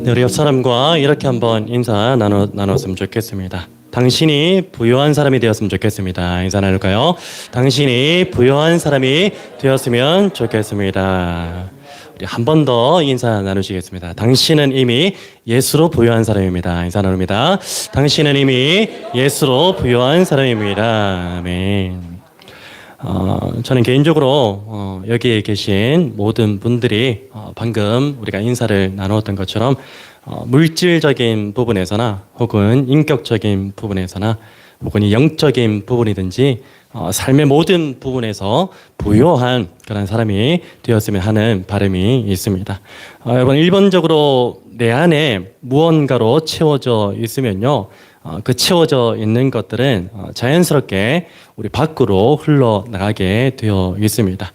네, 우리 옆 사람과 이렇게 한번 인사 나눴으면 좋겠습니다. 당신이 부유한 사람이 되었으면 좋겠습니다. 인사 나눌까요? 당신이 부유한 사람이 되었으면 좋겠습니다. 우리 한 번 더 인사 나누시겠습니다. 당신은 이미 예수로 부유한 사람입니다. 인사 나눕니다. 당신은 이미 예수로 부유한 사람입니다. 아멘. 저는 개인적으로 여기에 계신 모든 분들이 방금 우리가 인사를 나누었던 것처럼 물질적인 부분에서나 혹은 인격적인 부분에서나 혹은 이 영적인 부분이든지 삶의 모든 부분에서 부유한 그런 사람이 되었으면 하는 바람이 있습니다. 여러분, 일반적으로 내 안에 무언가로 채워져 있으면요, 그 채워져 있는 것들은 자연스럽게 우리 밖으로 흘러나가게 되어 있습니다.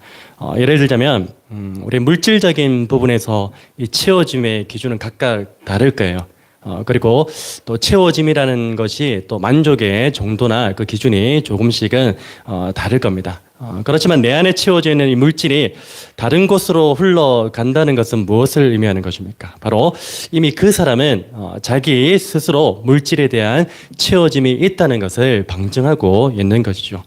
예를 들자면 우리 물질적인 부분에서 이 채워짐의 기준은 각각 다를 거예요. 그리고 또 채워짐이라는 것이 또 만족의 정도나 그 기준이 조금씩은 다를 겁니다. 그렇지만 내 안에 채워져 있는 이 물질이 다른 곳으로 흘러간다는 것은 무엇을 의미하는 것입니까? 바로 이미 그 사람은 자기 스스로 물질에 대한 채워짐이 있다는 것을 방증하고 있는 것이죠.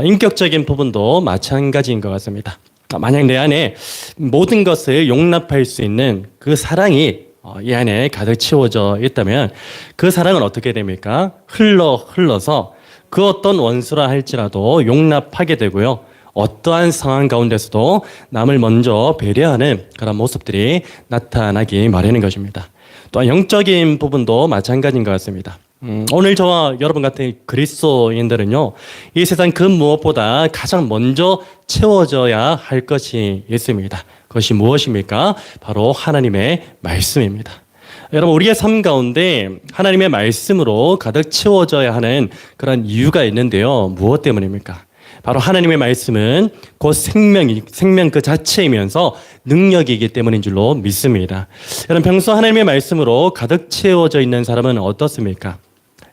인격적인 부분도 마찬가지인 것 같습니다. 만약 내 안에 모든 것을 용납할 수 있는 그 사랑이 이 안에 가득 채워져 있다면 그 사랑은 어떻게 됩니까? 흘러서 그 어떤 원수라 할지라도 용납하게 되고요. 어떠한 상황 가운데서도 남을 먼저 배려하는 그런 모습들이 나타나기 마련인 것입니다. 또한 영적인 부분도 마찬가지인 것 같습니다. 오늘 저와 여러분 같은 그리스도인들은요, 이 세상 그 무엇보다 가장 먼저 채워져야 할 것이 있습니다. 그것이 무엇입니까? 바로 하나님의 말씀입니다. 여러분, 우리의 삶 가운데 하나님의 말씀으로 가득 채워져야 하는 그런 이유가 있는데요. 무엇 때문입니까? 바로 하나님의 말씀은 곧 생명 그 자체이면서 능력이기 때문인 줄로 믿습니다. 여러분, 평소 하나님의 말씀으로 가득 채워져 있는 사람은 어떻습니까?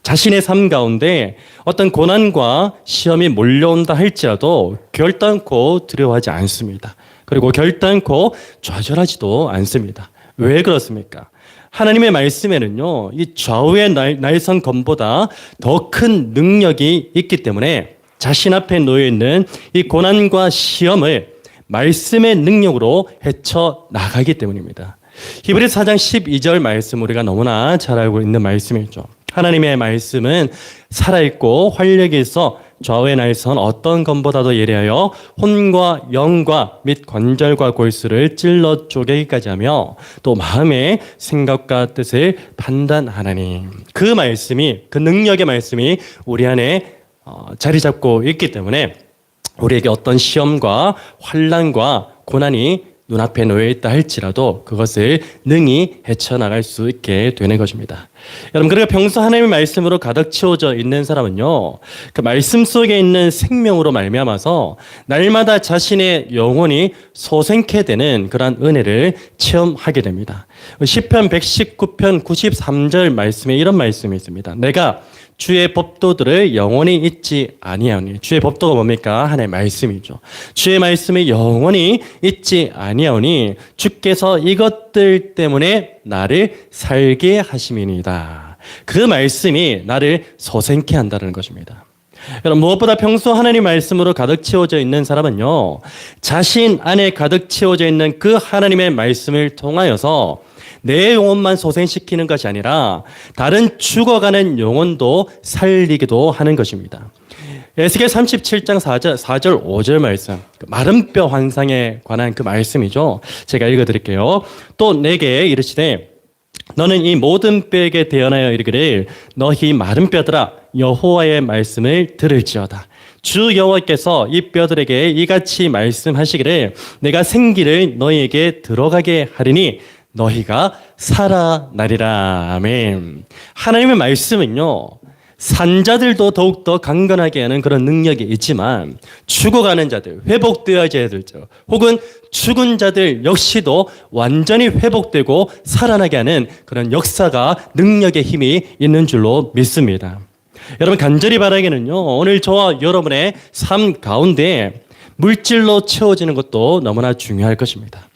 자신의 삶 가운데 어떤 고난과 시험이 몰려온다 할지라도 결단코 두려워하지 않습니다. 그리고 결단코 좌절하지도 않습니다. 왜 그렇습니까? 하나님의 말씀에는요, 이 좌우의 날선검보다 더 큰 능력이 있기 때문에 자신 앞에 놓여 있는 이 고난과 시험을 말씀의 능력으로 헤쳐나가기 때문입니다. 히브리서 4장 12절 말씀, 우리가 너무나 잘 알고 있는 말씀이죠. 하나님의 말씀은 살아있고 활력이 있어 좌우의 날선 어떤 검보다도 예리하여 혼과 영과 및 관절과 골수를 찔러 쪼개기까지 하며 또 마음의 생각과 뜻을 판단하나니, 그 말씀이, 그 능력의 말씀이 우리 안에 자리 잡고 있기 때문에 우리에게 어떤 시험과 환난과 고난이 눈앞에 놓여 있다 할지라도 그것을 능히 헤쳐나갈 수 있게 되는 것입니다. 여러분, 그리고 평소 하나님의 말씀으로 가득 채워져 있는 사람은요, 그 말씀 속에 있는 생명으로 말미암아서 날마다 자신의 영혼이 소생케 되는 그런 은혜를 체험하게 됩니다. 시편 119편 93절 말씀에 이런 말씀이 있습니다. 내가 주의 법도들을 영원히 잊지 아니하오니. 주의 법도가 뭡니까? 하나님의 말씀이죠. 주의 말씀이 영원히 잊지 아니하오니 주께서 이것들 때문에 나를 살게 하심이니이다. 그 말씀이 나를 소생케 한다는 것입니다. 여러분, 무엇보다 평소 하나님 말씀으로 가득 채워져 있는 사람은요, 자신 안에 가득 채워져 있는 그 하나님의 말씀을 통하여서 내 영혼만 소생시키는 것이 아니라 다른 죽어가는 영혼도 살리기도 하는 것입니다. 에스겔 37장 4절 5절 말씀, 마른 뼈 환상에 관한 그 말씀이죠. 제가 읽어드릴게요. 또 내게 이르시되 너는 이 모든 뼈에게 대언하여 이르기를 너희 마른 뼈들아 여호와의 말씀을 들을지어다. 주 여호와께서 이 뼈들에게 이같이 말씀하시기를 내가 생기를 너희에게 들어가게 하리니 너희가 살아나리라. 아멘. 하나님의 말씀은요, 산자들도 더욱더 강건하게 하는 그런 능력이 있지만 죽어가는 자들, 회복되어야 자들, 혹은 죽은 자들 역시도 완전히 회복되고 살아나게 하는 그런 역사가, 능력의 힘이 있는 줄로 믿습니다. 여러분, 간절히 바라기는요, 오늘 저와 여러분의 삶 가운데 물질로 채워지는 것도 너무나 중요할 것입니다.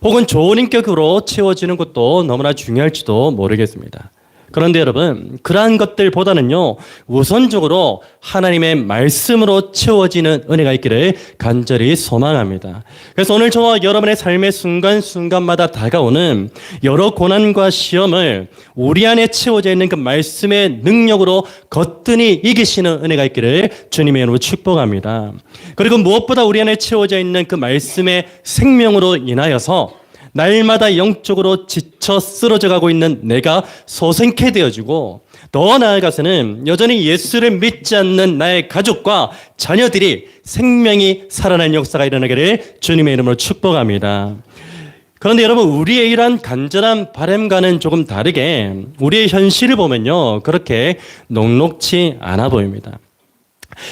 혹은 좋은 인격으로 채워지는 것도 너무나 중요할지도 모르겠습니다. 그런데 여러분, 그러한 것들보다는요, 우선적으로 하나님의 말씀으로 채워지는 은혜가 있기를 간절히 소망합니다. 그래서 오늘 저와 여러분의 삶의 순간순간마다 다가오는 여러 고난과 시험을 우리 안에 채워져 있는 그 말씀의 능력으로 거뜬히 이기시는 은혜가 있기를 주님의 이름으로 축복합니다. 그리고 무엇보다 우리 안에 채워져 있는 그 말씀의 생명으로 인하여서 날마다 영적으로 지쳐 쓰러져 가고 있는 내가 소생케 되어지고, 더 나아가서는 여전히 예수를 믿지 않는 나의 가족과 자녀들이 생명이 살아나는 역사가 일어나기를 주님의 이름으로 축복합니다. 그런데 여러분, 우리의 이러한 간절한 바람과는 조금 다르게 우리의 현실을 보면요, 그렇게 녹록치 않아 보입니다.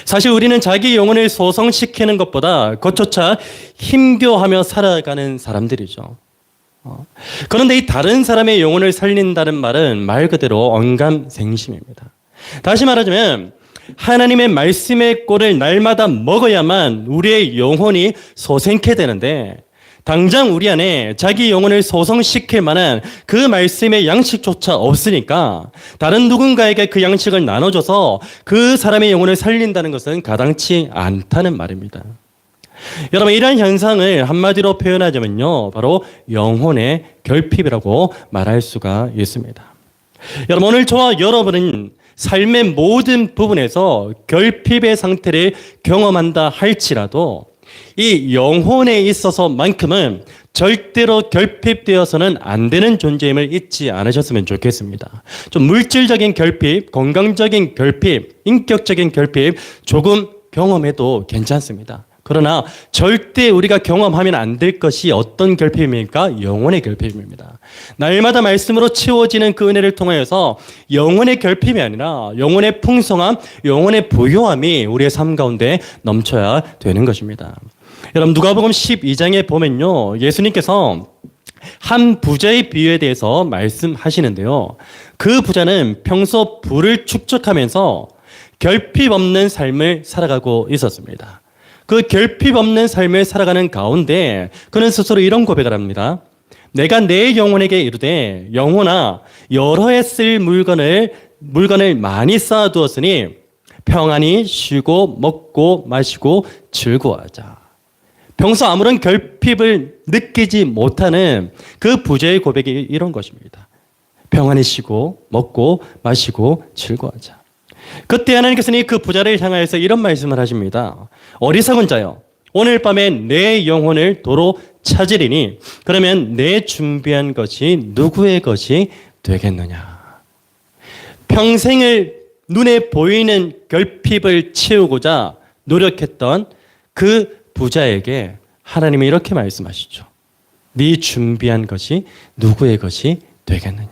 사실 우리는 자기 영혼을 소성시키는 것보다 그것조차 힘겨워하며 살아가는 사람들이죠. 그런데 이 다른 사람의 영혼을 살린다는 말은 말 그대로 언감생심입니다. 다시 말하자면 하나님의 말씀의 꼴을 날마다 먹어야만 우리의 영혼이 소생케 되는데, 당장 우리 안에 자기 영혼을 소성시킬 만한 그 말씀의 양식조차 없으니까 다른 누군가에게 그 양식을 나눠줘서 그 사람의 영혼을 살린다는 것은 가당치 않다는 말입니다. 여러분, 이러한 현상을 한마디로 표현하자면요, 바로 영혼의 결핍이라고 말할 수가 있습니다. 여러분, 오늘 저와 여러분은 삶의 모든 부분에서 결핍의 상태를 경험한다 할지라도 이 영혼에 있어서만큼은 절대로 결핍되어서는 안 되는 존재임을 잊지 않으셨으면 좋겠습니다. 좀 물질적인 결핍, 건강적인 결핍, 인격적인 결핍 조금 경험해도 괜찮습니다. 그러나 절대 우리가 경험하면 안 될 것이 어떤 결핍입니까? 영혼의 결핍입니다. 날마다 말씀으로 채워지는 그 은혜를 통하여서 영혼의 결핍이 아니라 영혼의 풍성함, 영혼의 부요함이 우리의 삶 가운데 넘쳐야 되는 것입니다. 여러분, 누가복음 12장에 보면요, 예수님께서 한 부자의 비유에 대해서 말씀하시는데요, 그 부자는 평소 부를 축적하면서 결핍 없는 삶을 살아가고 있었습니다. 그 결핍 없는 삶을 살아가는 가운데 그는 스스로 이런 고백을 합니다. 내가 내 영혼에게 이르되, 영혼아, 여러 해 쓸 물건을 많이 쌓아두었으니 평안히 쉬고 먹고 마시고 즐거워하자. 평소 아무런 결핍을 느끼지 못하는 그 부자의 고백이 이런 것입니다. 평안히 쉬고 먹고 마시고 즐거워하자. 그때 하나님께서는 그 부자를 향하여서 이런 말씀을 하십니다. 어리석은 자여, 오늘 밤에 내 영혼을 도로 찾으리니 그러면 내 준비한 것이 누구의 것이 되겠느냐. 평생을 눈에 보이는 결핍을 채우고자 노력했던 그 부자에게 하나님은 이렇게 말씀하시죠. 네 준비한 것이 누구의 것이 되겠느냐.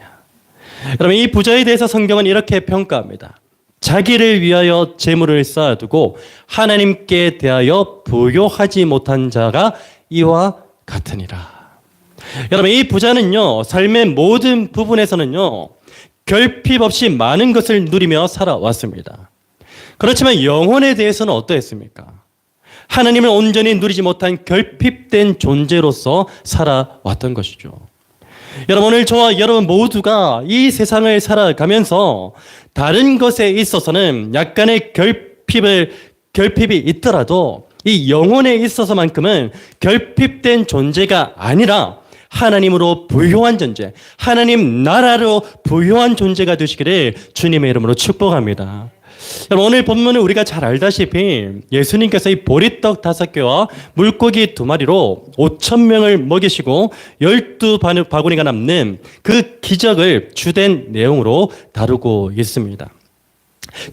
여러분, 이 부자에 대해서 성경은 이렇게 평가합니다. 자기를 위하여 재물을 쌓아두고 하나님께 대하여 부요하지 못한 자가 이와 같으니라. 여러분, 이 부자는요, 삶의 모든 부분에서는요, 결핍 없이 많은 것을 누리며 살아왔습니다. 그렇지만 영혼에 대해서는 어떠했습니까? 하나님을 온전히 누리지 못한 결핍된 존재로서 살아왔던 것이죠. 여러분, 오늘 저와 여러분 모두가 이 세상을 살아가면서 다른 것에 있어서는 약간의 결핍이 있더라도 이 영혼에 있어서만큼은 결핍된 존재가 아니라 하나님으로 부요한 존재, 하나님 나라로 부요한 존재가 되시기를 주님의 이름으로 축복합니다. 여러분, 오늘 본문은 우리가 잘 알다시피 예수님께서 이 보리떡 5개와 물고기 2마리로 5,000명을 먹이시고 12바구니가 남는 그 기적을 주된 내용으로 다루고 있습니다.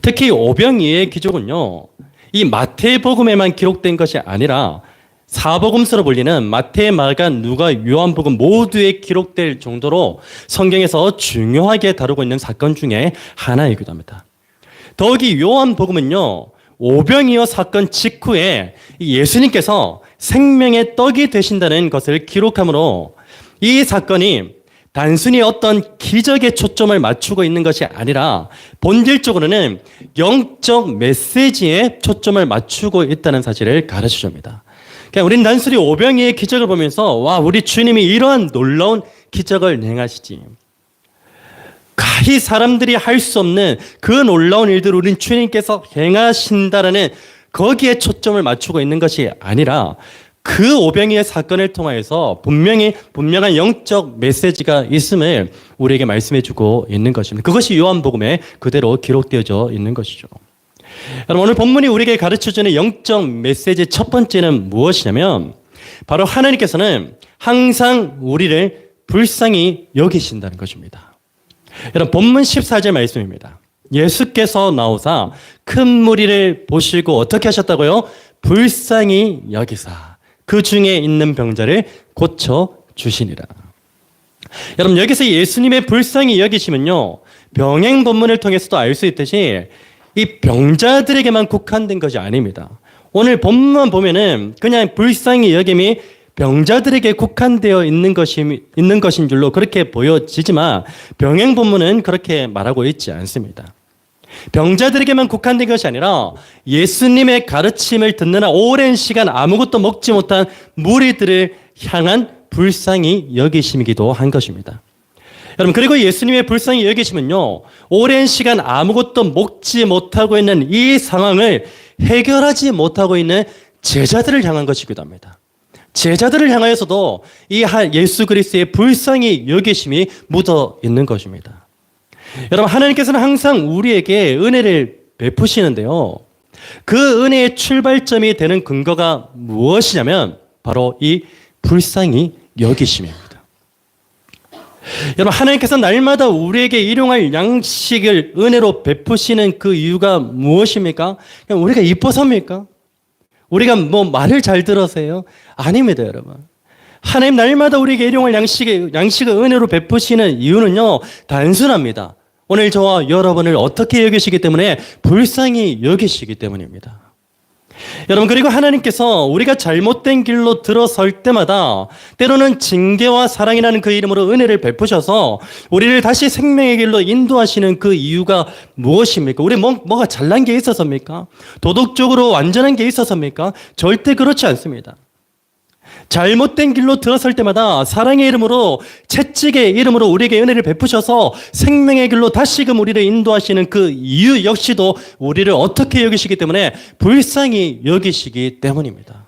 특히 오병이의 기적은요, 이 마태복음에만 기록된 것이 아니라 사복음서로 불리는 마태, 마가, 누가, 요한복음 모두에 기록될 정도로 성경에서 중요하게 다루고 있는 사건 중에 하나이기도 합니다. 더욱이 요한복음은요, 오병이어 사건 직후에 예수님께서 생명의 떡이 되신다는 것을 기록하므로 이 사건이 단순히 어떤 기적에 초점을 맞추고 있는 것이 아니라 본질적으로는 영적 메시지에 초점을 맞추고 있다는 사실을 가르쳐 줍니다. 그러니까 우리는 단순히 오병이의 기적을 보면서 와, 우리 주님이 이러한 놀라운 기적을 행하시지. 가히 사람들이 할 수 없는 그 놀라운 일들을 우린 주님께서 행하신다라는 거기에 초점을 맞추고 있는 것이 아니라 그 오병이의 사건을 통하여서 분명한 영적 메시지가 있음을 우리에게 말씀해 주고 있는 것입니다. 그것이 요한복음에 그대로 기록되어져 있는 것이죠. 여러분, 오늘 본문이 우리에게 가르쳐주는 영적 메시지의 첫 번째는 무엇이냐면 바로 하나님께서는 항상 우리를 불쌍히 여기신다는 것입니다. 여러분, 본문 14절 말씀입니다. 예수께서 나오사 큰 무리를 보시고 어떻게 하셨다고요? 불쌍히 여기사 그 중에 있는 병자를 고쳐 주시니라. 여러분, 여기서 예수님의 불쌍히 여기시면요, 병행 본문을 통해서도 알 수 있듯이 이 병자들에게만 국한된 것이 아닙니다. 오늘 본문만 보면은 그냥 불쌍히 여김이 병자들에게 국한되어 있는 것인 줄로 그렇게 보여지지만 병행 본문은 그렇게 말하고 있지 않습니다. 병자들에게만 국한된 것이 아니라 예수님의 가르침을 듣느라 오랜 시간 아무것도 먹지 못한 무리들을 향한 불쌍히 여기심이기도 한 것입니다. 여러분, 그리고 예수님의 불쌍히 여기심은요, 오랜 시간 아무것도 먹지 못하고 있는 이 상황을 해결하지 못하고 있는 제자들을 향한 것이기도 합니다. 제자들을 향하여서도 이 예수 그리스도의 불쌍히 여기심이 묻어 있는 것입니다. 여러분, 하나님께서는 항상 우리에게 은혜를 베푸시는데요, 그 은혜의 출발점이 되는 근거가 무엇이냐면 바로 이 불쌍히 여기심입니다. 여러분, 하나님께서 날마다 우리에게 일용할 양식을 은혜로 베푸시는 그 이유가 무엇입니까? 그냥 우리가 이뻐서입니까? 우리가 뭐 말을 잘 들어서요? 아닙니다, 여러분. 하나님 날마다 우리에게 일용할 양식을 은혜로 베푸시는 이유는요, 단순합니다. 오늘 저와 여러분을 어떻게 여기시기 때문에 불쌍히 여기시기 때문입니다. 여러분, 그리고 하나님께서 우리가 잘못된 길로 들어설 때마다 때로는 징계와 사랑이라는 그 이름으로 은혜를 베푸셔서 우리를 다시 생명의 길로 인도하시는 그 이유가 무엇입니까? 우리 뭐가 잘난 게 있어서입니까? 도덕적으로 완전한 게 있어서입니까? 절대 그렇지 않습니다. 잘못된 길로 들어설 때마다 사랑의 이름으로, 채찍의 이름으로 우리에게 은혜를 베푸셔서 생명의 길로 다시금 우리를 인도하시는 그 이유 역시도 우리를 어떻게 여기시기 때문에 불쌍히 여기시기 때문입니다.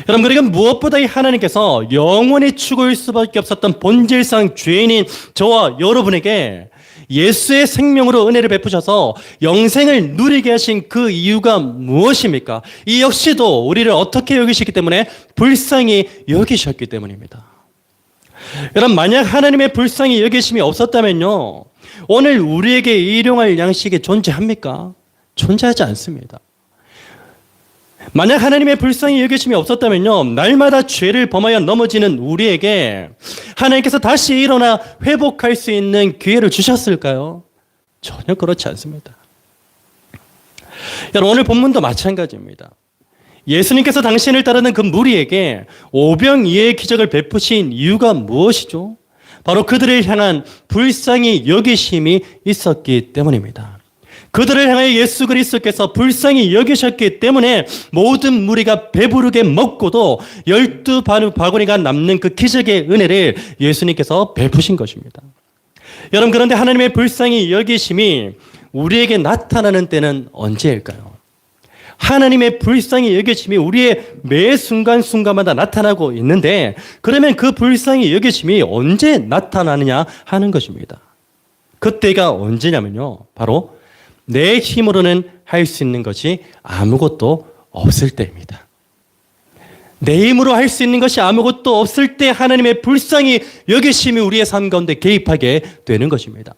여러분, 그러니까 무엇보다 이 하나님께서 영원히 죽을 수밖에 없었던 본질상 죄인인 저와 여러분에게 예수의 생명으로 은혜를 베푸셔서 영생을 누리게 하신 그 이유가 무엇입니까? 이 역시도 우리를 어떻게 여기시기 때문에 불쌍히 여기셨기 때문입니다. 여러분, 만약 하나님의 불쌍히 여기심이 없었다면요, 오늘 우리에게 일용할 양식이 존재합니까? 존재하지 않습니다. 만약 하나님의 불쌍히 여기심이 없었다면요, 날마다 죄를 범하여 넘어지는 우리에게 하나님께서 다시 일어나 회복할 수 있는 기회를 주셨을까요? 전혀 그렇지 않습니다. 여러분, 오늘 본문도 마찬가지입니다. 예수님께서 당신을 따르는 그 무리에게 오병이어의 기적을 베푸신 이유가 무엇이죠? 바로 그들을 향한 불쌍히 여기심이 있었기 때문입니다. 그들을 향하여 예수 그리스도께서 불쌍히 여기셨기 때문에 모든 무리가 배부르게 먹고도 12바구니가 남는 그 기적의 은혜를 예수님께서 베푸신 것입니다. 여러분, 그런데 하나님의 불쌍히 여기심이 우리에게 나타나는 때는 언제일까요? 하나님의 불쌍히 여기심이 우리의 매 순간순간마다 나타나고 있는데, 그러면 그 불쌍히 여기심이 언제 나타나느냐 하는 것입니다. 그때가 언제냐면요, 바로 내 힘으로는 할 수 있는 것이 아무것도 없을 때입니다. 내 힘으로 할 수 있는 것이 아무것도 없을 때 하나님의 불쌍히 여기심이 우리의 삶 가운데 개입하게 되는 것입니다.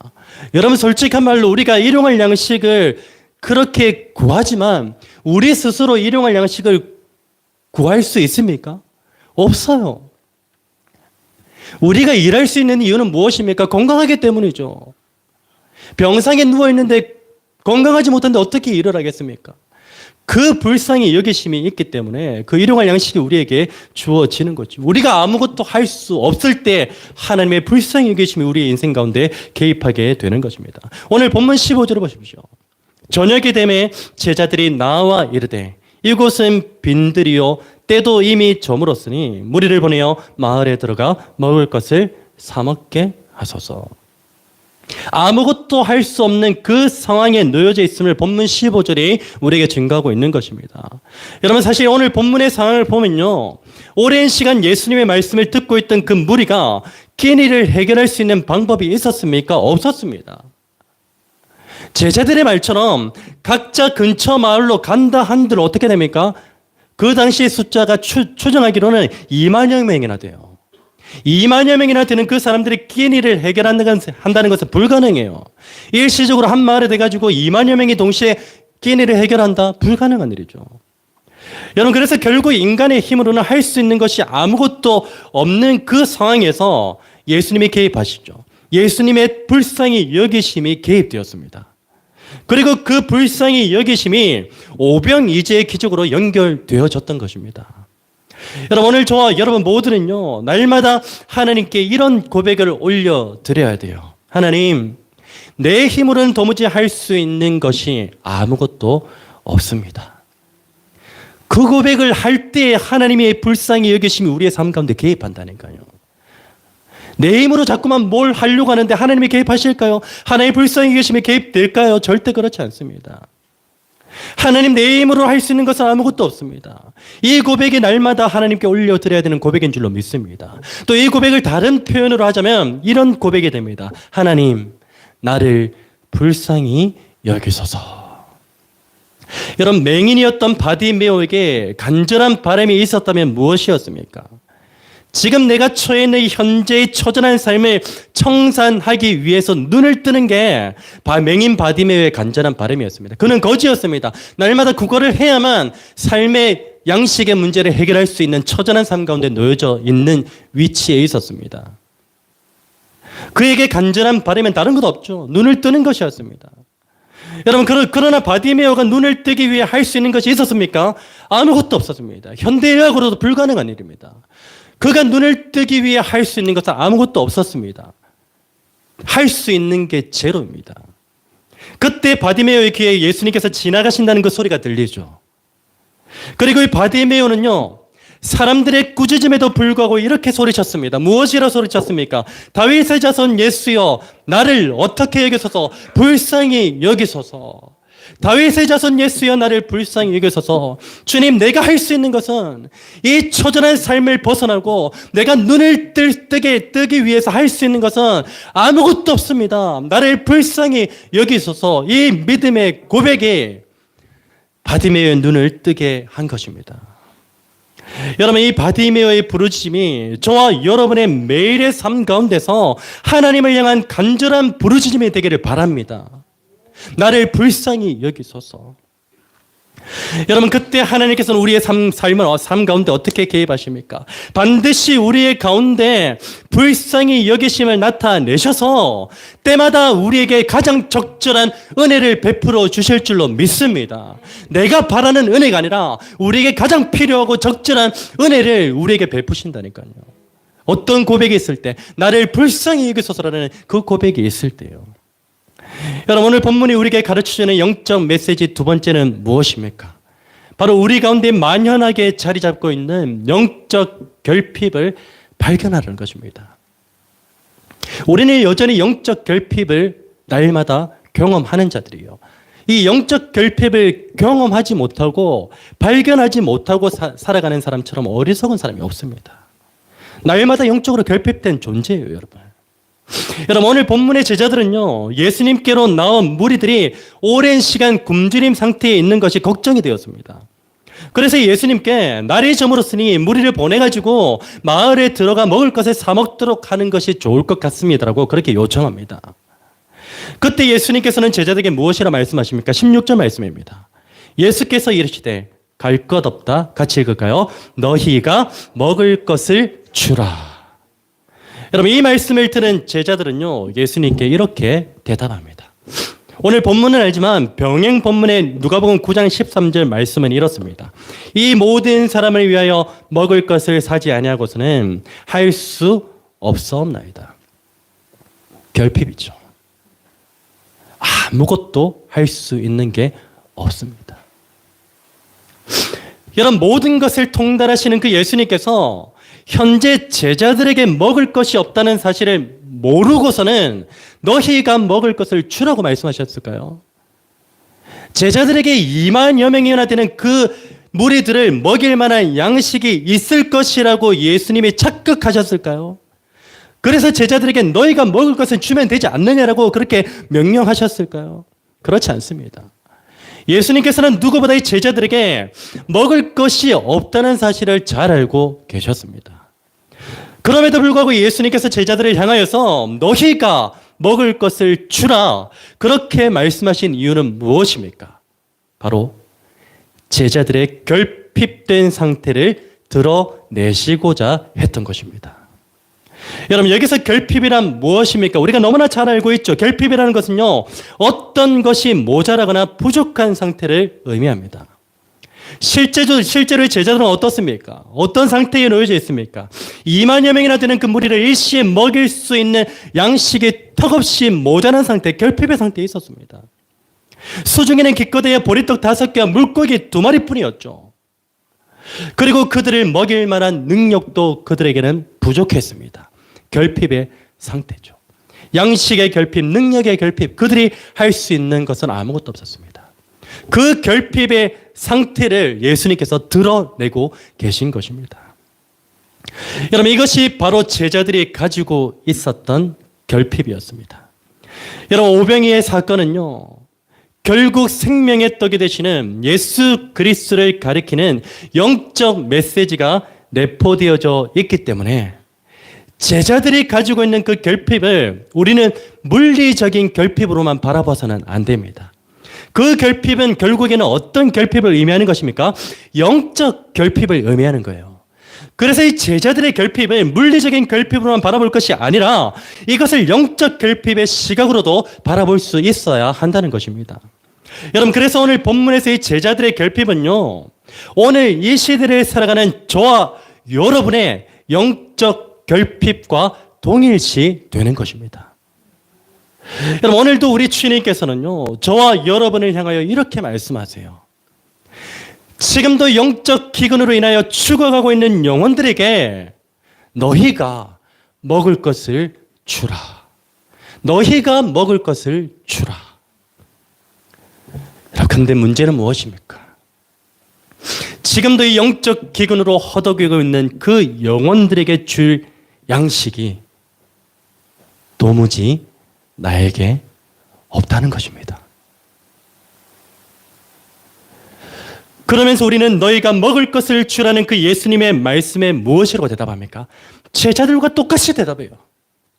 여러분, 솔직한 말로 우리가 일용할 양식을 그렇게 구하지만 우리 스스로 일용할 양식을 구할 수 있습니까? 없어요. 우리가 일할 수 있는 이유는 무엇입니까? 건강하기 때문이죠. 병상에 누워있는데 건강하지 못한데 어떻게 일을 하겠습니까? 그 불쌍히 여기심이 있기 때문에 그 일용할 양식이 우리에게 주어지는 거죠. 우리가 아무것도 할 수 없을 때 하나님의 불쌍히 여기심이 우리의 인생 가운데 개입하게 되는 것입니다. 오늘 본문 15절을 보십시오. 저녁이 되매 제자들이 나와 이르되 이곳은 빈들이요 때도 이미 저물었으니 무리를 보내어 마을에 들어가 먹을 것을 사 먹게 하소서. 아무것도 할 수 없는 그 상황에 놓여져 있음을 본문 15절이 우리에게 증거하고 있는 것입니다. 여러분, 사실 오늘 본문의 상황을 보면요, 오랜 시간 예수님의 말씀을 듣고 있던 그 무리가 끼니를 해결할 수 있는 방법이 있었습니까? 없었습니다. 제자들의 말처럼 각자 근처 마을로 간다 한들 어떻게 됩니까? 그 당시 숫자가 추정하기로는 2만여 명이나 돼요. 2만여 명이나 되는 그 사람들이 끼니를 한다는 것은 불가능해요. 일시적으로 한 마을에 돼가지고 2만여 명이 동시에 끼니를 해결한다? 불가능한 일이죠. 여러분, 그래서 결국 인간의 힘으로는 할 수 있는 것이 아무것도 없는 그 상황에서 예수님이 개입하시죠. 예수님의 불쌍히 여기심이 개입되었습니다. 그리고 그 불쌍히 여기심이 오병이제의 기적으로 연결되어졌던 것입니다. 여러분, 오늘 저와 여러분 모두는요, 날마다 하나님께 이런 고백을 올려드려야 돼요. 하나님, 내 힘으로는 도무지 할 수 있는 것이 아무것도 없습니다. 그 고백을 할 때 하나님의 불쌍히 여기심이 우리의 삶 가운데 개입한다니까요. 내 힘으로 자꾸만 뭘 하려고 하는데 하나님이 개입하실까요? 하나님의 불쌍히 여기심이 개입될까요? 절대 그렇지 않습니다. 하나님, 내 힘으로 할 수 있는 것은 아무것도 없습니다. 이 고백이 날마다 하나님께 올려드려야 되는 고백인 줄로 믿습니다. 또 이 고백을 다른 표현으로 하자면 이런 고백이 됩니다. 하나님, 나를 불쌍히 여기소서. 여러분, 맹인이었던 바디메오에게 간절한 바람이 있었다면 무엇이었습니까? 지금 내가 처해 있는 현재의 처절한 삶을 청산하기 위해서 눈을 뜨는 게 맹인 바디메오의 간절한 바람이었습니다. 그는 거지였습니다. 날마다 그거를 해야만 삶의 양식의 문제를 해결할 수 있는 처절한 삶 가운데 놓여져 있는 위치에 있었습니다. 그에게 간절한 바람은 다른 것 없죠. 눈을 뜨는 것이었습니다. 여러분, 그러나 바디메오가 눈을 뜨기 위해 할 수 있는 것이 있었습니까? 아무것도 없었습니다. 현대의학으로도 불가능한 일입니다. 그가 눈을 뜨기 위해 할 수 있는 것은 아무것도 없었습니다. 할 수 있는 게 제로입니다. 그때 바디메오의 귀에 예수님께서 지나가신다는 그 소리가 들리죠. 그리고 이 바디메오는요, 사람들의 꾸짖음에도 불구하고 이렇게 소리쳤습니다. 무엇이라 소리쳤습니까? 다윗의 자손 예수여, 나를 어떻게 여기소서, 불쌍히 여기소서. 다윗의 자손 예수여, 나를 불쌍히 여기소서. 주님, 내가 할 수 있는 것은 이 처절한 삶을 벗어나고 내가 눈을 뜨기 위해서 할 수 있는 것은 아무것도 없습니다. 나를 불쌍히 여기소서. 이 믿음의 고백이 바디메오의 눈을 뜨게 한 것입니다. 여러분, 이 바디메오의 부르짖음이 저와 여러분의 매일의 삶 가운데서 하나님을 향한 간절한 부르짖음이 되기를 바랍니다. 나를 불쌍히 여기소서. 여러분, 그때 하나님께서는 우리의 삶 가운데 어떻게 개입하십니까? 반드시 우리의 가운데 불쌍히 여기심을 나타내셔서 때마다 우리에게 가장 적절한 은혜를 베풀어 주실 줄로 믿습니다. 내가 바라는 은혜가 아니라 우리에게 가장 필요하고 적절한 은혜를 우리에게 베푸신다니까요. 어떤 고백이 있을 때, 나를 불쌍히 여기소서라는 그 고백이 있을 때요. 여러분, 오늘 본문이 우리에게 가르쳐주는 영적 메시지 두 번째는 무엇입니까? 바로 우리 가운데 만연하게 자리 잡고 있는 영적 결핍을 발견하는 것입니다. 우리는 여전히 영적 결핍을 날마다 경험하는 자들이에요. 이 영적 결핍을 경험하지 못하고 발견하지 못하고 살아가는 사람처럼 어리석은 사람이 없습니다. 날마다 영적으로 결핍된 존재예요, 여러분. 여러분, 오늘 본문의 제자들은요, 예수님께로 나온 무리들이 오랜 시간 굶주림 상태에 있는 것이 걱정이 되었습니다. 그래서 예수님께 날이 저물었으니 무리를 보내가지고 마을에 들어가 먹을 것을 사 먹도록 하는 것이 좋을 것 같습니다라고 그렇게 요청합니다. 그때 예수님께서는 제자들에게 무엇이라 말씀하십니까? 16절 말씀입니다. 예수께서 이르시되 갈 것 없다. 같이 읽을까요? 너희가 먹을 것을 주라. 여러분, 이 말씀을 들은 제자들은요, 예수님께 이렇게 대답합니다. 오늘 본문은 알지만 병행 본문의 누가복음 9장 13절 말씀은 이렇습니다. 이 모든 사람을 위하여 먹을 것을 사지 아니하고서는 할 수 없사옵나이다. 결핍이죠. 아무것도 할 수 있는 게 없습니다. 여러분, 모든 것을 통달하시는 그 예수님께서 현재 제자들에게 먹을 것이 없다는 사실을 모르고서는 너희가 먹을 것을 주라고 말씀하셨을까요? 제자들에게 2만여 명이나 되는 그 무리들을 먹일 만한 양식이 있을 것이라고 예수님이 착각하셨을까요? 그래서 제자들에게 너희가 먹을 것을 주면 되지 않느냐라고 그렇게 명령하셨을까요? 그렇지 않습니다. 예수님께서는 누구보다 이 제자들에게 먹을 것이 없다는 사실을 잘 알고 계셨습니다. 그럼에도 불구하고 예수님께서 제자들을 향하여서 너희가 먹을 것을 주라 그렇게 말씀하신 이유는 무엇입니까? 바로 제자들의 결핍된 상태를 드러내시고자 했던 것입니다. 여러분, 여기서 결핍이란 무엇입니까? 우리가 너무나 잘 알고 있죠. 결핍이라는 것은요, 어떤 것이 모자라거나 부족한 상태를 의미합니다. 실제로 제자들은 어떻습니까? 어떤 상태에 놓여져 있습니까? 2만여 명이나 되는 그 무리를 일시에 먹일 수 있는 양식이 턱없이 모자란 상태, 결핍의 상태에 있었습니다. 수중에는 기껏해야 보리떡 5개와 물고기 2마리뿐이었죠. 그리고 그들을 먹일 만한 능력도 그들에게는 부족했습니다. 결핍의 상태죠. 양식의 결핍, 능력의 결핍, 그들이 할 수 있는 것은 아무것도 없었습니다. 그 결핍의 상태를 예수님께서 드러내고 계신 것입니다. 여러분, 이것이 바로 제자들이 가지고 있었던 결핍이었습니다. 여러분, 오병이의 사건은요, 결국 생명의 떡이 되시는 예수 그리스도를 가리키는 영적 메시지가 내포되어져 있기 때문에 제자들이 가지고 있는 그 결핍을 우리는 물리적인 결핍으로만 바라봐서는 안 됩니다. 그 결핍은 결국에는 어떤 결핍을 의미하는 것입니까? 영적 결핍을 의미하는 거예요. 그래서 이 제자들의 결핍을 물리적인 결핍으로만 바라볼 것이 아니라 이것을 영적 결핍의 시각으로도 바라볼 수 있어야 한다는 것입니다. 여러분, 그래서 오늘 본문에서 이 제자들의 결핍은요, 오늘 이 시대를 살아가는 저와 여러분의 영적 결핍과 동일시 되는 것입니다. 여러분, 오늘도 우리 주님께서는요, 저와 여러분을 향하여 이렇게 말씀하세요. 지금도 영적 기근으로 인하여 죽어가고 있는 영혼들에게 너희가 먹을 것을 주라. 너희가 먹을 것을 주라. 그런데 문제는 무엇입니까? 지금도 이 영적 기근으로 허덕이고 있는 그 영혼들에게 줄 양식이 도무지 나에게 없다는 것입니다. 그러면서 우리는 너희가 먹을 것을 주라는 그 예수님의 말씀에 무엇이라고 대답합니까? 제자들과 똑같이 대답해요.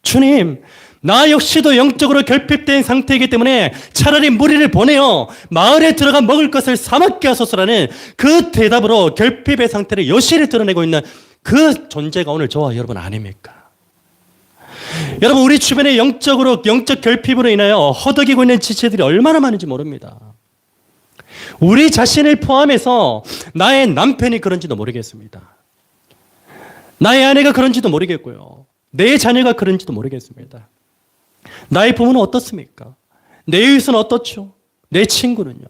주님, 나 역시도 영적으로 결핍된 상태이기 때문에 차라리 무리를 보내어 마을에 들어가 먹을 것을 사먹게 하소서라는 그 대답으로 결핍의 상태를 여실히 드러내고 있는 그 존재가 오늘 저와 여러분 아닙니까? 여러분, 우리 주변에 영적 결핍으로 인하여 허덕이고 있는 지체들이 얼마나 많은지 모릅니다. 우리 자신을 포함해서 나의 남편이 그런지도 모르겠습니다. 나의 아내가 그런지도 모르겠고요. 내 자녀가 그런지도 모르겠습니다. 나의 부모는 어떻습니까? 내 이웃은 어떻죠? 내 친구는요?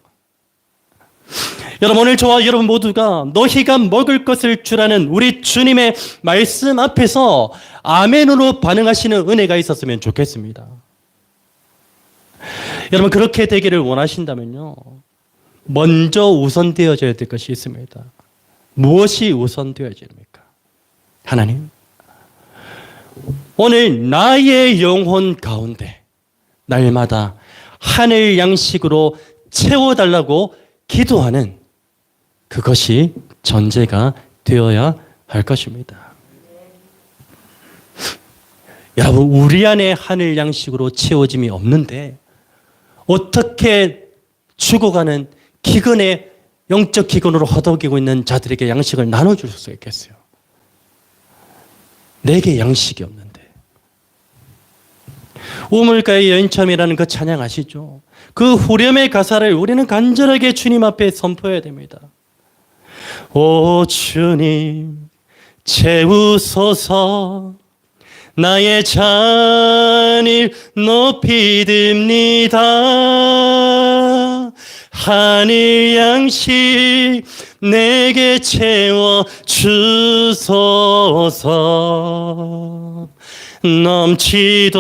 여러분, 오늘 저와 여러분 모두가 너희가 먹을 것을 주라는 우리 주님의 말씀 앞에서 아멘으로 반응하시는 은혜가 있었으면 좋겠습니다. 여러분, 그렇게 되기를 원하신다면요, 먼저 우선되어져야 될 것이 있습니다. 무엇이 우선되어집니까? 하나님, 오늘 나의 영혼 가운데 날마다 하늘 양식으로 채워달라고 기도하는 그것이 전제가 되어야 할 것입니다. 여러분, 우리 안에 하늘 양식으로 채워짐이 없는데 어떻게 죽어가는 기근의 영적 기근으로 허덕이고 있는 자들에게 양식을 나눠줄 수 있겠어요? 내게 양식이 없는데. 우물가의 여인참이라는 그 찬양 아시죠? 그 후렴의 가사를 우리는 간절하게 주님 앞에 선포해야 됩니다. 오 주님, 채우소서 나의 잔을 높이 듭니다. 하늘 양식 내게 채워 주소서. 넘치도록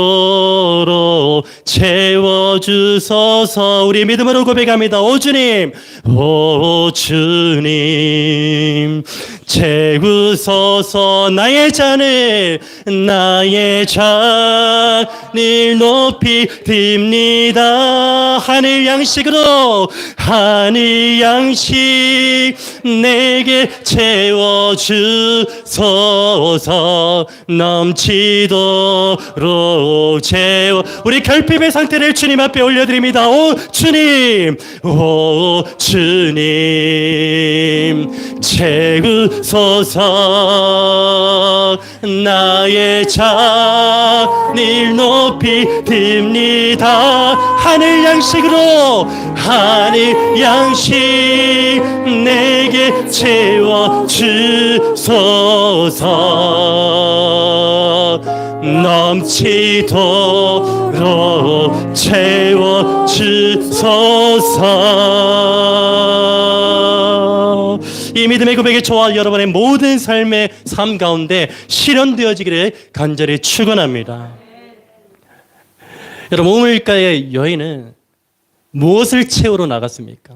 채워주소서. 우리 믿음으로 고백합니다. 오 주님, 오 주님, 채우소서. 나의 잔을 높이 듭니다. 하늘 양식으로, 하늘 양식 내게 채워주소서. 넘치도록 채워. 우리 결핍의 상태를 주님 앞에 올려드립니다. 오 주님, 오 주님, 채우소서. 나의 잔을 높이 듭니다. 하늘 양식으로, 하늘 양식 내게 채워주소서. 넘치도록 채워주소서. 이 믿음의 고백이 저와 여러분의 모든 삶의 삶 가운데 실현되어지기를 간절히 축원합니다. 여러분, 우물가의 여인은 무엇을 채우러 나갔습니까?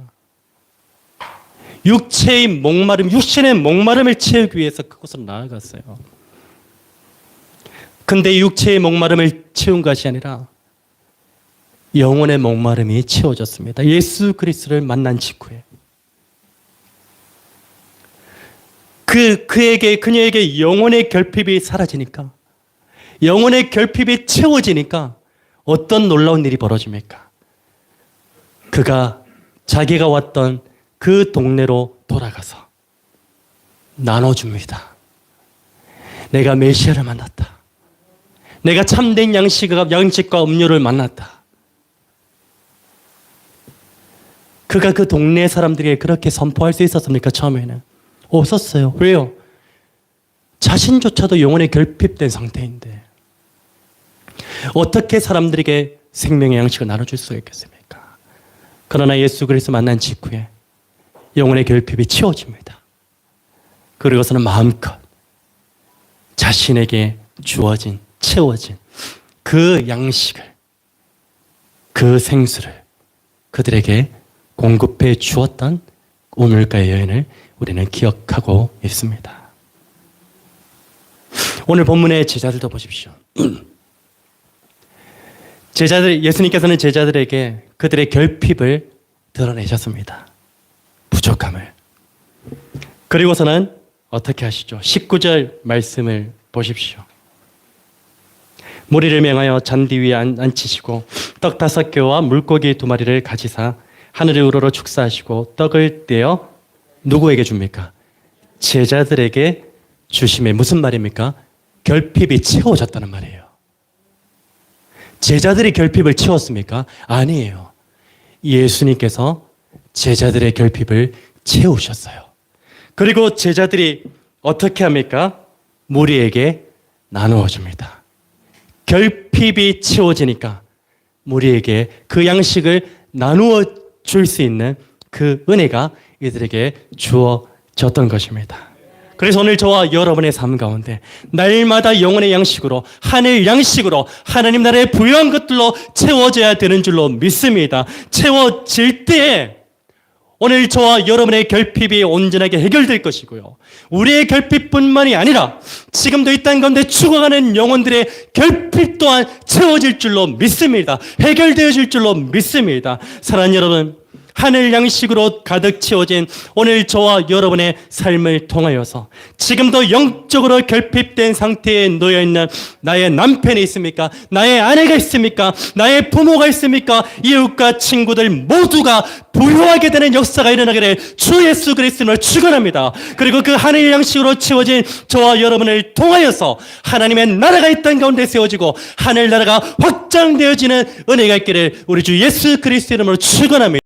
육체의 목마름, 육신의 목마름을 채우기 위해서 그곳으로 나아갔어요. 근데 육체의 목마름을 채운 것이 아니라 영혼의 목마름이 채워졌습니다. 예수 그리스도를 만난 직후에 그녀에게 영혼의 결핍이 사라지니까, 영혼의 결핍이 채워지니까 어떤 놀라운 일이 벌어집니까? 그가 자기가 왔던 그 동네로 돌아가서 나눠줍니다. 내가 메시아를 만났다. 내가 참된 양식과 음료를 만났다. 그가 그 동네 사람들에게 그렇게 선포할 수 있었습니까? 처음에는 없었어요. 왜요? 자신조차도 영혼에 결핍된 상태인데 어떻게 사람들에게 생명의 양식을 나눠줄 수 있겠습니까? 그러나 예수 그리스도 만난 직후에 영혼의 결핍이 채워집니다. 그리고서는 마음껏 자신에게 주어진, 채워진 그 양식을, 그 생수를 그들에게 공급해 주었던 우물가의 여인을 우리는 기억하고 있습니다. 오늘 본문의 제자들도 보십시오. 예수님께서는 제자들에게 그들의 결핍을 드러내셨습니다. 부족함을. 그리고서는 어떻게 하시죠? 19절 말씀을 보십시오. 무리를 명하여 잔디 위에 앉히시고 떡 5개와 물고기 2마리를 가지사 하늘을 우러러 축사하시고 떡을 떼어 누구에게 줍니까? 제자들에게 주심에. 무슨 말입니까? 결핍이 채워졌다는 말이에요. 제자들이 결핍을 채웠습니까? 아니에요. 예수님께서 제자들의 결핍을 채우셨어요. 그리고 제자들이 어떻게 합니까? 무리에게 나누어 줍니다. 결핍이 채워지니까 무리에게 그 양식을 나누어 줄 수 있는 그 은혜가 이들에게 주어졌던 것입니다. 그래서 오늘 저와 여러분의 삶 가운데 날마다 영혼의 양식으로, 하늘 양식으로 하나님 나라의 부유한 것들로 채워져야 되는 줄로 믿습니다. 채워질 때 오늘 저와 여러분의 결핍이 온전하게 해결될 것이고요. 우리의 결핍뿐만이 아니라 지금도 이 땅 가운데 죽어가는 영혼들의 결핍 또한 채워질 줄로 믿습니다. 해결되어질 줄로 믿습니다. 사랑하는 여러분, 하늘 양식으로 가득 채워진 오늘 저와 여러분의 삶을 통하여서 지금도 영적으로 결핍된 상태에 놓여있는 나의 남편이 있습니까? 나의 아내가 있습니까? 나의 부모가 있습니까? 이웃과 친구들 모두가 부유하게 되는 역사가 일어나기를 주 예수 그리스도를 축원합니다. 그리고 그 하늘 양식으로 채워진 저와 여러분을 통하여서 하나님의 나라가 이 땅 가운데 세워지고 하늘나라가 확장되어지는 은혜가 있기를 우리 주 예수 그리스도 이름으로 축원합니다.